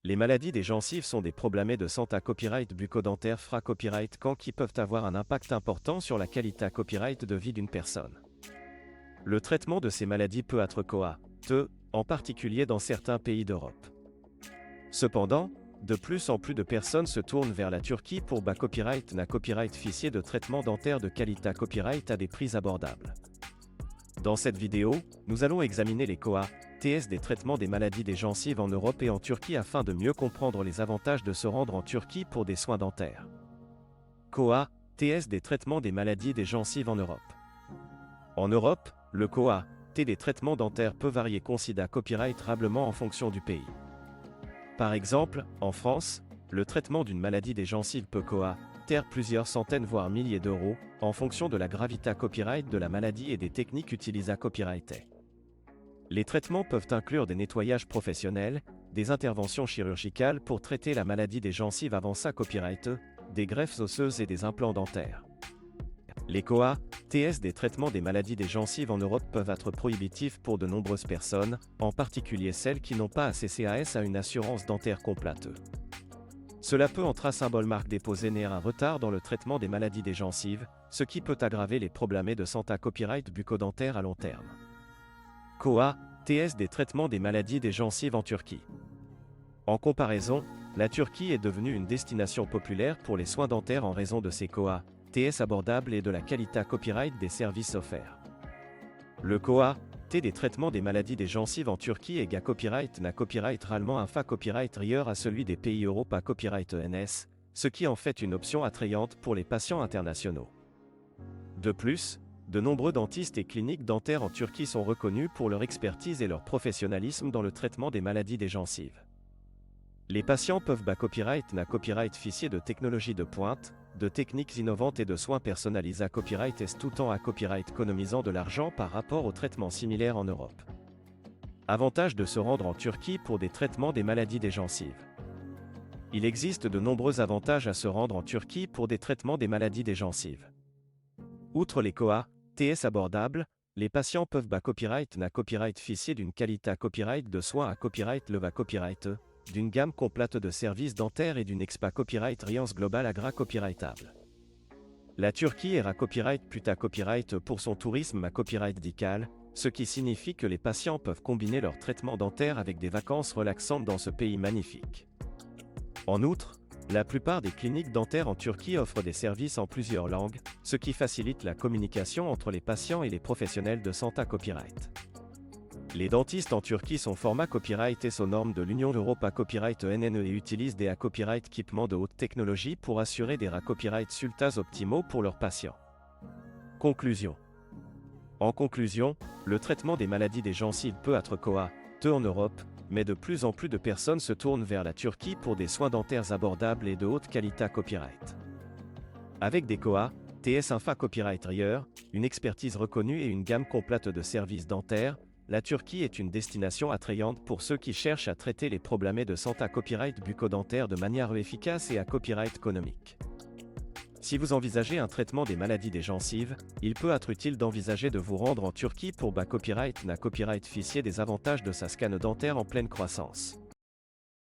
Les maladies des gencives sont des problèmes de santé copyright bucco-dentaire fra copyright qui peuvent avoir un impact important sur la qualité copyright de vie d'une personne. Le traitement de ces maladies peut être coûteux, en particulier dans certains pays d'Europe. Cependant, de plus en plus de personnes se tournent vers la Turquie pour copyright na copyright fichier de traitement dentaire de qualité copyright à des prix abordables. Dans cette vidéo, nous allons examiner les TS des traitements des maladies des gencives en Europe et en Turquie afin de mieux comprendre les avantages de se rendre en Turquie pour des soins dentaires. TS des traitements des maladies des gencives en Europe. En Europe, le T des traitements dentaires peut varier considérablement en fonction du pays. Par exemple, en France, le traitement d'une maladie des gencives peut coûter plusieurs centaines voire milliers d'euros, en fonction de la gravité copyright de la maladie et des techniques utilisées copyrightées. Les traitements peuvent inclure des nettoyages professionnels, des interventions chirurgicales pour traiter la maladie des gencives avancées copyright, des greffes osseuses et des implants dentaires. Les TS des traitements des maladies des gencives en Europe peuvent être prohibitifs pour de nombreuses personnes, en particulier celles qui n'ont pas accès à une assurance dentaire complète. Cela peut entraîner symbole marque déposée néer un retard dans le traitement des maladies des gencives, ce qui peut aggraver les problèmes de santé copyright bucco-dentaire à long terme. TS des traitements des maladies des gencives en Turquie. En comparaison, la Turquie est devenue une destination populaire pour les soins dentaires en raison de ses TS abordables et de la qualité copyright des services offerts. Le T des traitements des maladies des gencives en Turquie est copyright na copyright rarement un copyright rieur à celui des pays Europe à copyright ENS, ce qui en fait une option attrayante pour les patients internationaux. De plus, de nombreux dentistes et cliniques dentaires en Turquie sont reconnus pour leur expertise et leur professionnalisme dans le traitement des maladies des gencives. Les patients peuvent copyright na copyright fichier de technologies de pointe, de techniques innovantes et de soins personnalisés à copyright tout en copyright économisant de l'argent par rapport aux traitements similaires en Europe. Avantage de se rendre en Turquie pour des traitements des maladies des gencives. Il existe de nombreux avantages à se rendre en Turquie pour des traitements des maladies des gencives. Outre les TS abordables, les patients peuvent copyright na copyright fichier d'une qualité copyright de soins à copyright leva copyright, d'une gamme complète de services dentaires et d'une copyright riance globale à copyrightable. La Turquie est copyright puta copyright pour son tourisme copyright dical, ce qui signifie que les patients peuvent combiner leur traitement dentaire avec des vacances relaxantes dans ce pays magnifique. En outre, la plupart des cliniques dentaires en Turquie offrent des services en plusieurs langues, ce qui facilite la communication entre les patients et les professionnels de santé copyright. Les dentistes en Turquie sont formés copyright et aux normes de l'Union Européenne copyright NNE et utilisent des copyright équipements de haute technologie pour assurer des copyright résultats optimaux pour leurs patients. Conclusion. En conclusion, le traitement des maladies des gencives peut être coûteux en Europe, mais de plus en plus de personnes se tournent vers la Turquie pour des soins dentaires abordables et de haute qualité copyright. Avec des TS copyright rieur, une expertise reconnue et une gamme complète de services dentaires, la Turquie est une destination attrayante pour ceux qui cherchent à traiter les problèmes de santé copyright bucco-dentaire de manière efficace et à copyright économique. Si vous envisagez un traitement des maladies des gencives, il peut être utile d'envisager de vous rendre en Turquie pour copyright na copyright fichier des avantages de sa scan dentaire en pleine croissance.